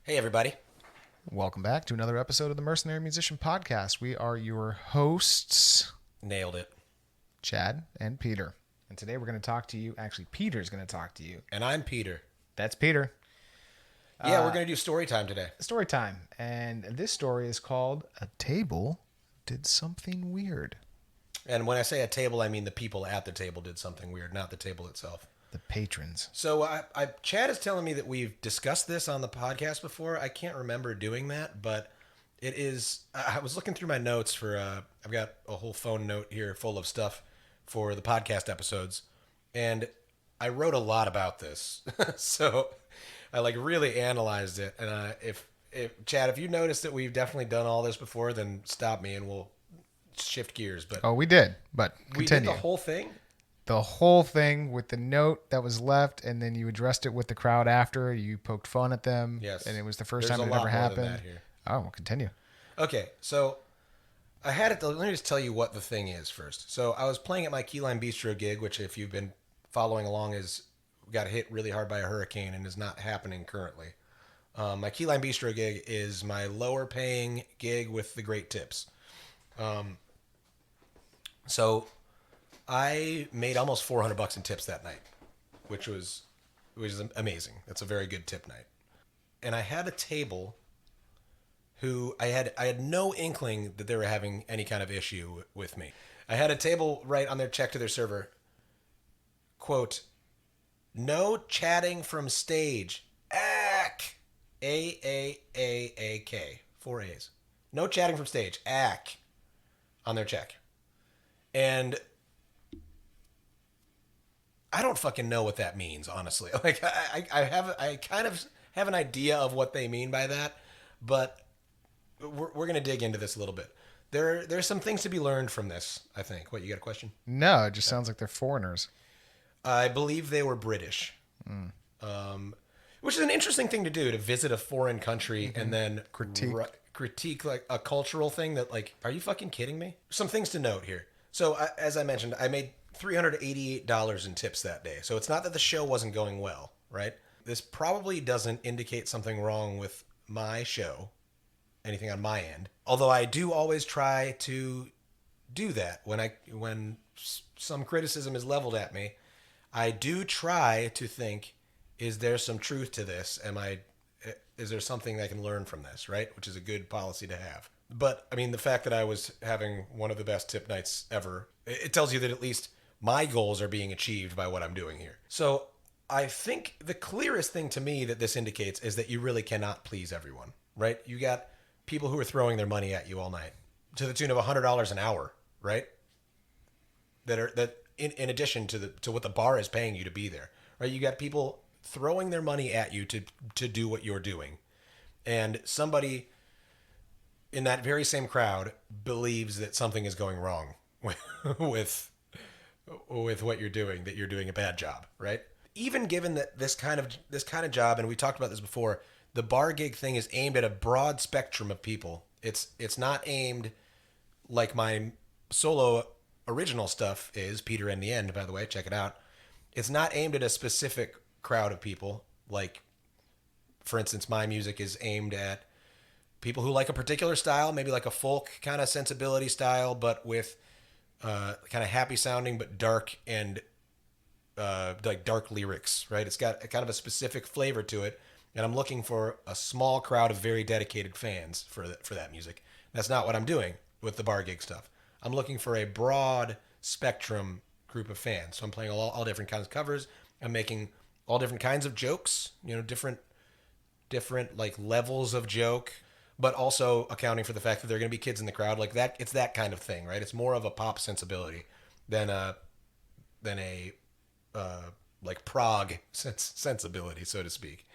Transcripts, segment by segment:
Hey, everybody. Welcome back to another episode of the Mercenary Musician Podcast. We are your hosts, Nailed it. Chad and Peter. And today we're going to talk to you. Actually, Peter's going to talk to you. And I'm Peter. That's Peter. Yeah, we're going to do story time today. Story time. And this story is called A Table Did Something Weird. And when I say a table, I mean the people at the table did something weird, not the table itself. The patrons. So Chad is telling me that we've discussed this on the podcast before. I can't remember doing that, but it is. I was looking through my notes for. I've got a whole phone note here full of stuff for the podcast episodes, and I wrote a lot about this. So I really analyzed it. And if Chad, if you notice that we've definitely done all this before, then stop me and we'll shift gears. But Oh, we did, but we continue. did the whole thing. The whole thing with the note that was left, and then you addressed it with the crowd after. You poked fun at them. Yes. And it was the first There's time a it lot ever more than happened. that here. Oh, we'll continue. Okay, so I had it. Let me just tell you what the thing is first. So I was playing at my Key Lime Bistro gig, which, if you've been following along, got hit really hard by a hurricane and is not happening currently. My Key Lime Bistro gig is my lower paying gig with the great tips. So I made almost $400 in tips that night, which was amazing. That's a very good tip night. And I had a table who I had no inkling that they were having any kind of issue with me. I had a table write on their check to their server, quote, "No chatting from stage. ACK. AAAAK. 4 A's. No chatting from stage. ACK." On their check. And I don't fucking know what that means, honestly. I kind of have an idea of what they mean by that, but we're gonna dig into this a little bit. There's some things to be learned from this, I think. What, you got a question? No, it just sounds like they're foreigners. I believe they were British, which is an interesting thing to do, to visit a foreign country and then critique like a cultural thing that, like, are you fucking kidding me? Some things to note here. So as I mentioned, I made $388 in tips that day. So it's not that the show wasn't going well, right? This probably doesn't indicate something wrong with my show, anything on my end. Although I do always try to do that when some criticism is leveled at me. I do try to think, is there some truth to this? Is there something I can learn from this, right? Which is a good policy to have. But I mean, the fact that I was having one of the best tip nights ever, it tells you that at least my goals are being achieved by what I'm doing here. So I think the clearest thing to me that this indicates is that you really cannot please everyone, right? You got people who are throwing their money at you all night to the tune of $100 an hour, right? That in addition to what the bar is paying you to be there, right? You got people throwing their money at you to do what you're doing, and somebody in that very same crowd believes that something is going wrong with what you're doing, that you're doing a bad job, right? Even given that this kind of job, and we talked about this before, the bar gig thing is aimed at a broad spectrum of people. It's not aimed like my solo original stuff is, Peter in the End, by the way, check it out. It's not aimed at a specific crowd of people. Like, for instance, my music is aimed at people who like a particular style, maybe like a folk kind of sensibility style, but with kind of happy sounding but dark and like dark lyrics, right? It's got a kind of a specific flavor to it, and I'm looking for a small crowd of very dedicated fans for that music. That's not what I'm doing with the bar gig stuff. I'm looking for a broad spectrum group of fans. So I'm playing all different kinds of covers. I'm making all different kinds of jokes, different like levels of joke, but also accounting for the fact that there are going to be kids in the crowd. Like that, it's that kind of thing, right? It's more of a pop sensibility than a like prog sensibility, so to speak.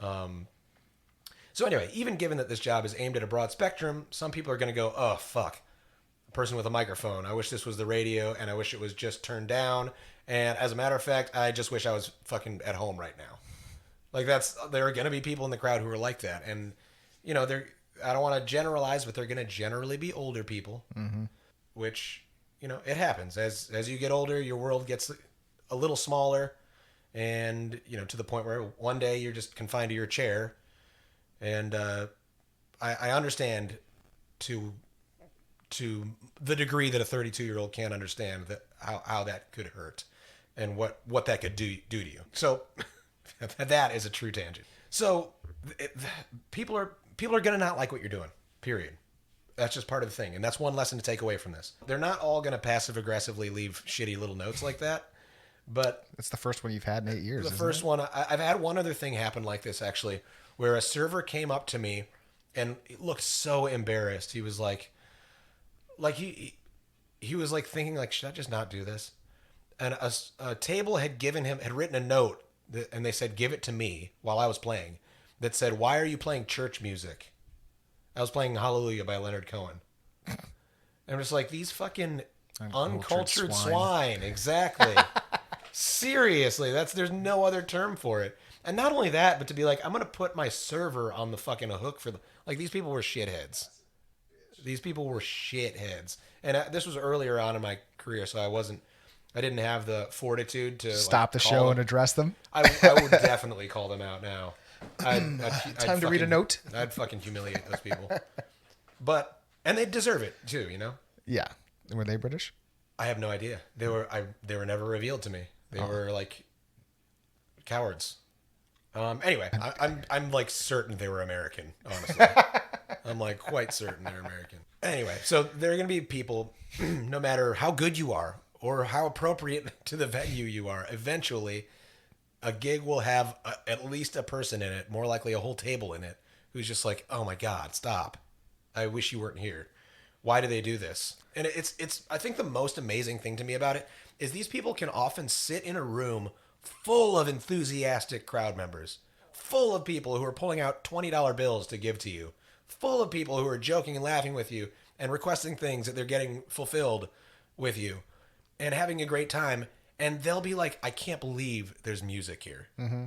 So anyway, even given that this job is aimed at a broad spectrum, some people are going to go, "Oh fuck, a person with a microphone. I wish this was the radio, and I wish it was just turned down. And as a matter of fact, I just wish I was fucking at home right now." Like there are going to be people in the crowd who are like that, and I don't want to generalize, but they're going to generally be older people, which it happens as you get older. Your world gets a little smaller, and to the point where one day you're just confined to your chair, And I understand to the degree that a 32-year-old can't understand that how that could hurt and what that could do to you. So that is a true tangent. So people are going to not like what you're doing. Period. That's just part of the thing. And that's one lesson to take away from this. They're not all going to passive aggressively leave shitty little notes like that. But that's the first one you've had in 8 years. The first one, I've had one other thing happen like this actually, where a server came up to me and looked so embarrassed. He was like he was like thinking like, should I just not do this? And a table had written a note and they said, give it to me while I was playing, that said, why are you playing church music? I was playing Hallelujah by Leonard Cohen. And I'm just like, these fucking uncultured swine. Exactly. Seriously, there's no other term for it. And not only that, but to be like, I'm going to put my server on the fucking hook for like, these people were shitheads. These people were shitheads. And this was earlier on in my career, so I didn't have the fortitude to stop the show and address them. I would definitely call them out now. Time to read a note. I'd fucking humiliate those people. And they deserve it too, you know? Yeah. Were they British? I have no idea. They were never revealed to me. They were like cowards. Anyway, I'm like certain they were American, honestly. I'm like quite certain they're American. Anyway, so there are going to be people, no matter how good you are or how appropriate to the venue you are, eventually a gig will have at least a person in it, more likely a whole table in it, who's just like, oh my God, stop. I wish you weren't here. Why do they do this? And it's I think the most amazing thing to me about it is these people can often sit in a room full of enthusiastic crowd members, full of people who are pulling out $20 bills to give to you, full of people who are joking and laughing with you and requesting things that they're getting fulfilled with you and having a great time. And they'll be like, I can't believe there's music here. Mm-hmm.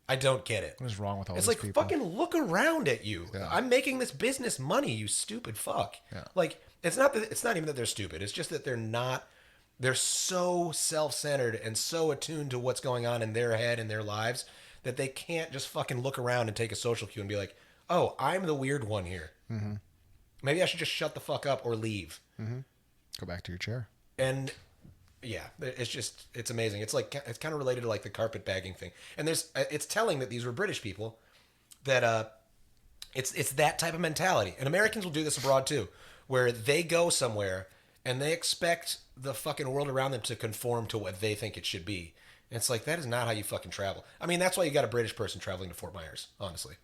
I don't get it. What is wrong with all these people? It's like, fucking look around at you. Yeah. I'm making this business money, you stupid fuck. Yeah. Like, it's not even that they're stupid. It's just that they're so self-centered and so attuned to what's going on in their head and their lives that they can't just fucking look around and take a social cue and be like, oh, I'm the weird one here. Mm-hmm. Maybe I should just shut the fuck up or leave. Mm-hmm. Go back to your chair. And yeah, it's amazing. It's kind of related to like the carpet bagging thing. And it's telling that these were British people, that it's that type of mentality. And Americans will do this abroad too, where they go somewhere and they expect the fucking world around them to conform to what they think it should be. And it's like, that is not how you fucking travel. I mean, that's why you got a British person traveling to Fort Myers, honestly.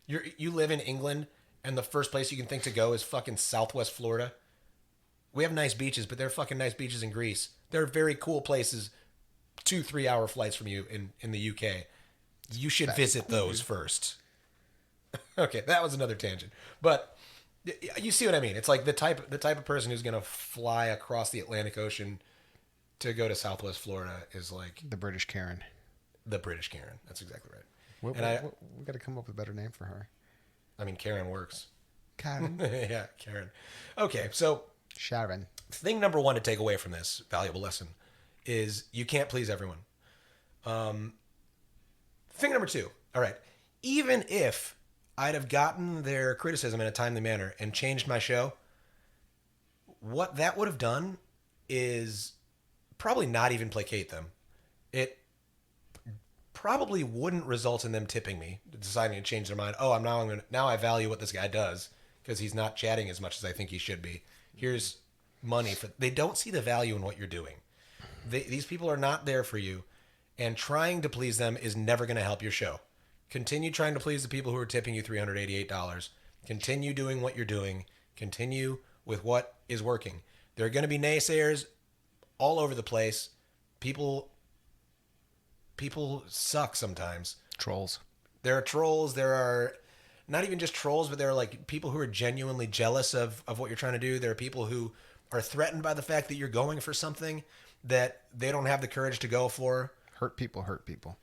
You live in England and the first place you can think to go is fucking Southwest Florida. We have nice beaches, but there are fucking nice beaches in Greece. There are very cool places 2-3 hour flights from you in the UK. You should visit those first. Okay, that was another tangent. But you see what I mean? It's like the type of person who's going to fly across the Atlantic Ocean to go to Southwest Florida is like the British Karen. The British Karen. That's exactly right. We got to come up with a better name for her. I mean, Karen works. Karen. Yeah, Karen. Okay, so Sharon. Thing number one to take away from this valuable lesson is you can't please everyone. Thing number two. All right. Even if I'd have gotten their criticism in a timely manner and changed my show, what that would have done is probably not even placate them. It probably wouldn't result in them tipping me, deciding to change their mind. Oh, now I value what this guy does because he's not chatting as much as I think he should be. Here's money for. They don't see the value in what you're doing. These people are not there for you, and trying to please them is never going to help your show. Continue trying to please the people who are tipping you $388. Continue doing what you're doing. Continue with what is working. There are going to be naysayers all over the place. People suck sometimes. Trolls. There are trolls. There are not even just trolls, but there are like people who are genuinely jealous of what you're trying to do. There are people who are threatened by the fact that you're going for something that they don't have the courage to go for. Hurt people hurt people.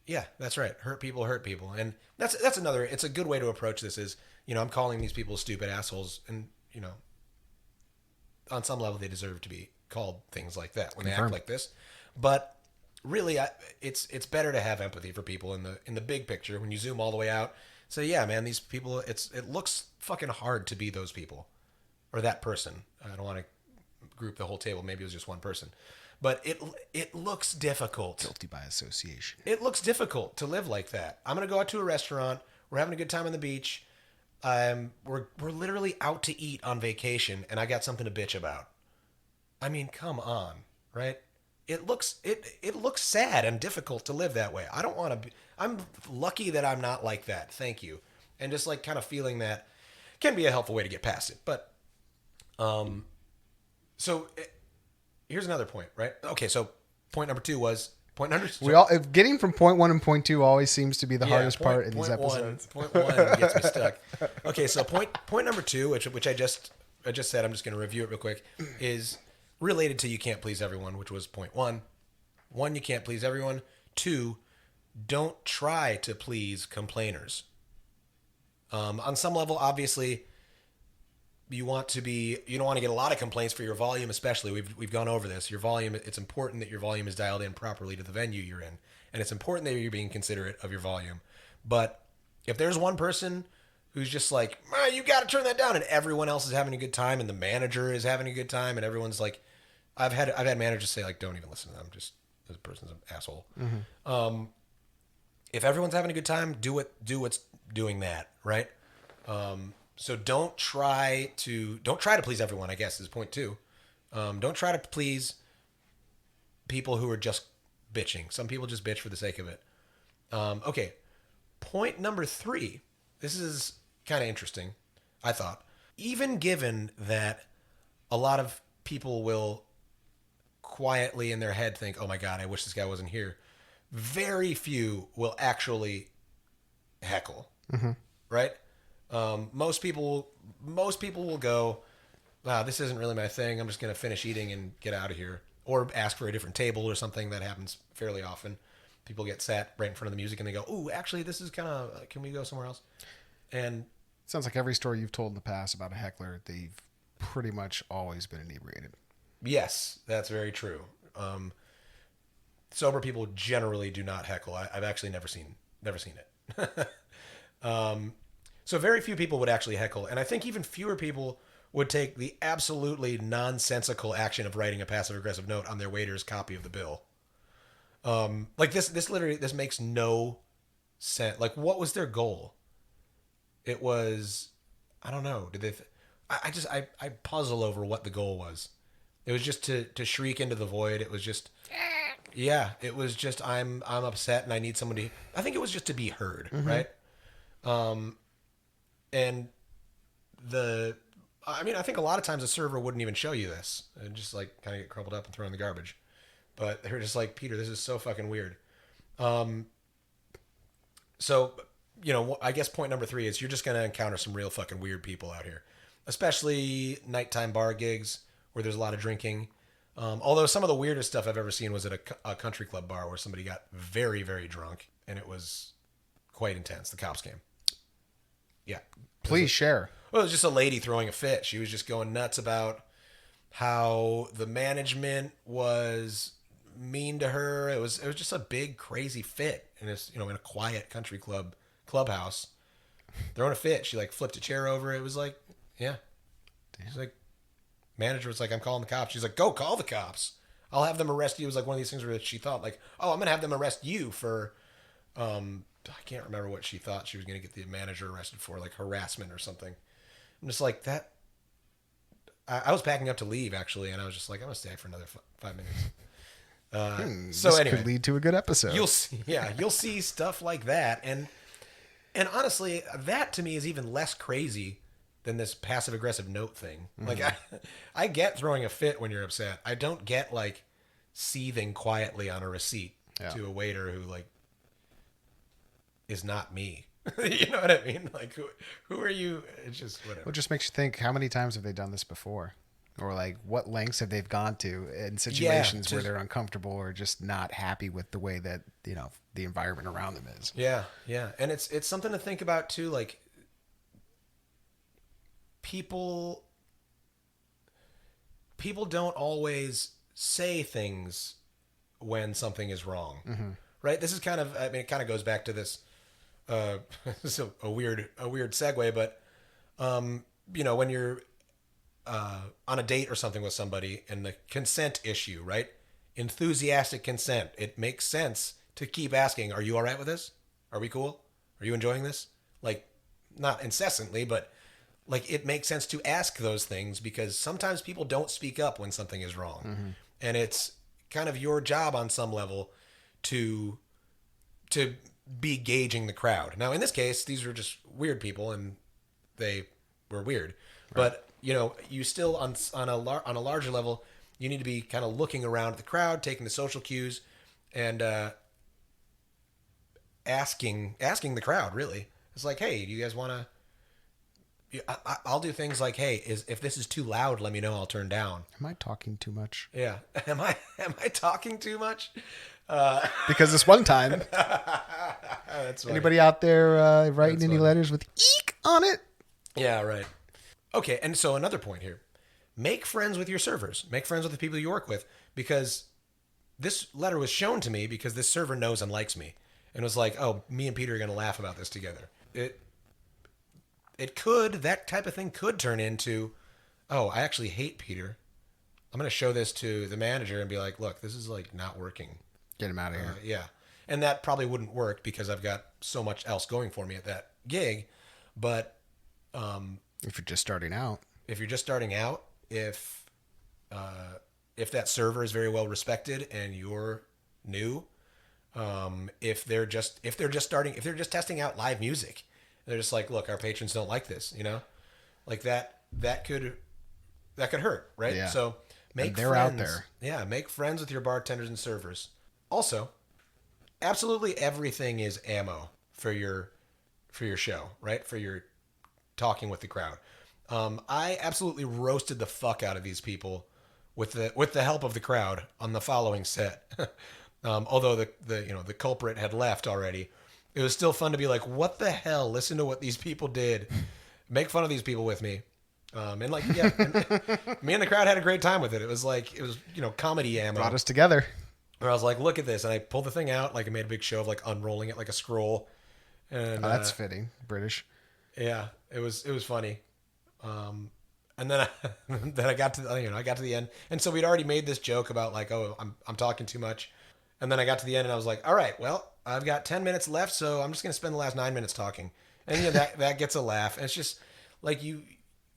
Yeah, that's right. Hurt people hurt people. And that's another, it's a good way to approach this is, I'm calling these people stupid assholes, and, on some level they deserve to be called things like that when they act like this. But really, it's better to have empathy for people in the big picture. When you zoom all the way out, So yeah, man, these people, it looks fucking hard to be those people or that person. I don't want to group the whole table. Maybe it was just one person, but it looks difficult. Guilty by association. It looks difficult to live like that. I'm gonna go out to a restaurant. We're having a good time on the beach. We're literally out to eat on vacation, and I got something to bitch about. I mean, come on, right? It looks sad and difficult to live that way. I don't want to be. I'm lucky that I'm not like that. Thank you. And just like kind of feeling that can be a helpful way to get past it. But here's another point, right? Okay, so point number 2 was point number. Getting from point 1 and point 2 always seems to be the hardest part in these episodes. Point 1 gets me stuck. Okay, so point number 2, which I just said, I'm just going to review it real quick, is related to you can't please everyone, which was point 1. 1, you can't please everyone. 2, don't try to please complainers. On some level, obviously, you don't want to get a lot of complaints for your volume, especially. We've gone over this. Your volume, it's important that your volume is dialed in properly to the venue you're in. And it's important that you're being considerate of your volume. But if there's one person who's just like, you got to turn that down, and everyone else is having a good time, and the manager is having a good time, and everyone's like, I've had managers say, like, don't even listen to them. Just, this person's an asshole. Mm-hmm. If everyone's having a good time, do what's doing that, right? So don't try to please everyone, I guess, is point 2. Don't try to please people who are just bitching. Some people just bitch for the sake of it. Okay. Point number 3. This is kind of interesting, I thought. Even given that a lot of people will quietly in their head think, oh my God, I wish this guy wasn't here. Very few will actually heckle, right? Most people will go, wow, this isn't really my thing. I'm just going to finish eating and get out of here. Or ask for a different table or something. That happens fairly often. People get sat right in front of the music and they go, ooh, actually, this is kind of, can we go somewhere else? And sounds like every story you've told in the past about a heckler, they've pretty much always been inebriated. Yes, that's very true. Sober people generally do not heckle. I've actually never seen it. So very few people would actually heckle, and I think even fewer people would take the absolutely nonsensical action of writing a passive-aggressive note on their waiter's copy of the bill. Like this literally, this makes no sense. Like, what was their goal? It was, I don't know. Did they? I puzzle over what the goal was. It was just to shriek into the void. It was just, yeah. It was just I'm upset and I need somebody. I think it was just to be heard, right? And I think a lot of times a server wouldn't even show you this. It'd just like kind of get crumpled up and thrown in the garbage. But they were just like, Peter, this is so fucking weird. So, I guess point number 3 is you're just going to encounter some real fucking weird people out here, especially nighttime bar gigs where there's a lot of drinking. Although some of the weirdest stuff I've ever seen was at a country club bar where somebody got very, very drunk and it was quite intense. The cops came. Yeah. Please share. Well, it was just a lady throwing a fit. She was just going nuts about how the management was mean to her. It was just a big, crazy fit. And it's, in a quiet country clubhouse, throwing a fit. She like flipped a chair over. It was like, yeah. Damn. She's like, manager was like, I'm calling the cops. She's like, go call the cops. I'll have them arrest you. It was like one of these things where she thought like, oh, I'm going to have them arrest you for, I can't remember what she thought she was going to get the manager arrested for, like harassment or something. I'm just like that. I was packing up to leave actually, and I was just like, I'm gonna stay for another 5 minutes. So this anyway, could lead to a good episode. You'll see stuff like that, and honestly, that to me is even less crazy than this passive aggressive note thing. Like I get throwing a fit when you're upset. I don't get like seething quietly on a receipt to a waiter who like is not me. You know what I mean? Like, who are you? It's just whatever. Well, it just makes you think, how many times have they done this before? Or like, what lengths have they gone to in situations where they're uncomfortable or just not happy with the way that, the environment around them is. Yeah. Yeah. And it's something to think about too. Like, people don't always say things when something is wrong. Right? This is kind of, it kind of goes back to this so a weird segue, but when you're on a date or something with somebody and the consent issue, right? Enthusiastic consent. It makes sense to keep asking, are you all right with this? Are we cool? Are you enjoying this? Like, not incessantly, but like it makes sense to ask those things because sometimes people don't speak up when something is wrong. Mm-hmm. And it's kind of your job on some level to be gauging the crowd. Now, in this case, these were just weird people and they were weird. Right. But, you still on a larger level, you need to be kind of looking around at the crowd, taking the social cues and asking the crowd, really. It's like, hey, do you guys want to... I'll do things like, hey, if this is too loud, let me know. I'll turn down. Am I talking too much? Yeah. Am I talking too much? Because this one time, anybody out there writing any letters with eek on it? Yeah, right. Okay, and so another point here. Make friends with your servers. Make friends with the people you work with because this letter was shown to me because this server knows and likes me. And was like, oh, me and Peter are going to laugh about this together. That type of thing could turn into, oh, I actually hate Peter. I'm going to show this to the manager and be like, look, this is like not working. Get him out of here. Yeah. And that probably wouldn't work because I've got so much else going for me at that gig. But if you're just starting out, if that server is very well respected and you're new, if they're just testing out live music, they're just like, look, our patrons don't like this, like that could hurt, right? Yeah. So make they're friends. Out there. Yeah, make friends with your bartenders and servers. Also, absolutely everything is ammo for your show, right? For your talking with the crowd. I absolutely roasted the fuck out of these people with the help of the crowd on the following set. Although the culprit had left already, it was still fun to be like, what the hell? Listen to what these people did. Make fun of these people with me. And like, yeah, me and the crowd had a great time with it. It was comedy ammo. Brought us together. Where I was like, look at this. And I pulled the thing out. Like I made a big show of like unrolling it like a scroll. And that's fitting. British. Yeah, it was funny. And then I got to the end. And so we'd already made this joke about like, oh, I'm talking too much. And then I got to the end and I was like, all right, well, I've got 10 minutes left, so I'm just going to spend the last 9 minutes talking. And that gets a laugh. And it's just like you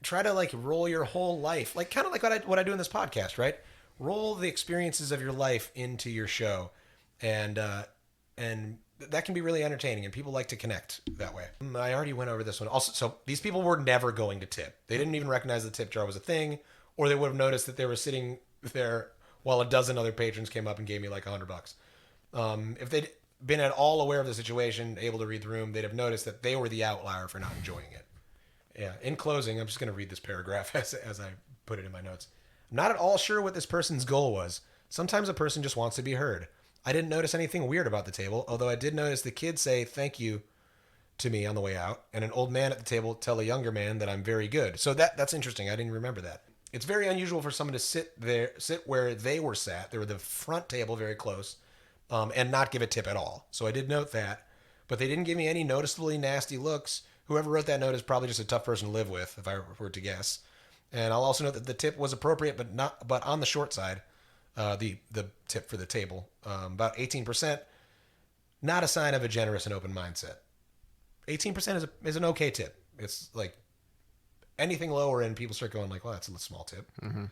try to like roll your whole life, like kind of like what I do in this podcast, right? Roll the experiences of your life into your show. And that can be really entertaining and people like to connect that way. I already went over this one. Also, so these people were never going to tip. They didn't even recognize the tip jar was a thing, or they would have noticed that they were sitting there while a dozen other patrons came up and gave me like $100. If they'd been at all aware of the situation, able to read the room, they'd have noticed that they were the outlier for not enjoying it. Yeah. In closing, I'm just going to read this paragraph as I put it in my notes. I'm not at all sure what this person's goal was. Sometimes a person just wants to be heard. I didn't notice anything weird about the table, although I did notice the kid say thank you to me on the way out, and an old man at the table tell a younger man that I'm very good. So that's interesting. I didn't remember that. It's very unusual for someone to sit where they were sat. They were the front table, very close, and not give a tip at all. So I did note that, but they didn't give me any noticeably nasty looks. Whoever wrote that note is probably just a tough person to live with, if I were to guess. And I'll also note that the tip was appropriate, but on the short side. The tip for the table, about 18%, not a sign of a generous and open mindset. 18% is an okay tip. It's like anything lower and people start going like, well, that's a small tip. Mm-hmm.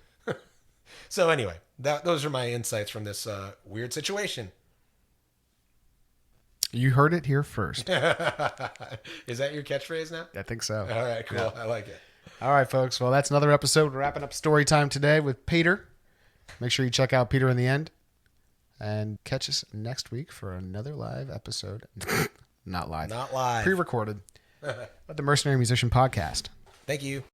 So anyway, those are my insights from this weird situation. You heard it here first. Is that your catchphrase now? I think so. All right, cool. Yeah. I like it. All right, folks. Well, that's another episode. We're wrapping up story time today with Peter. Make sure you check out Peter in the End and catch us next week for another live episode. Not live. Not live. Pre-recorded. Of the Mercenary Musician Podcast. Thank you.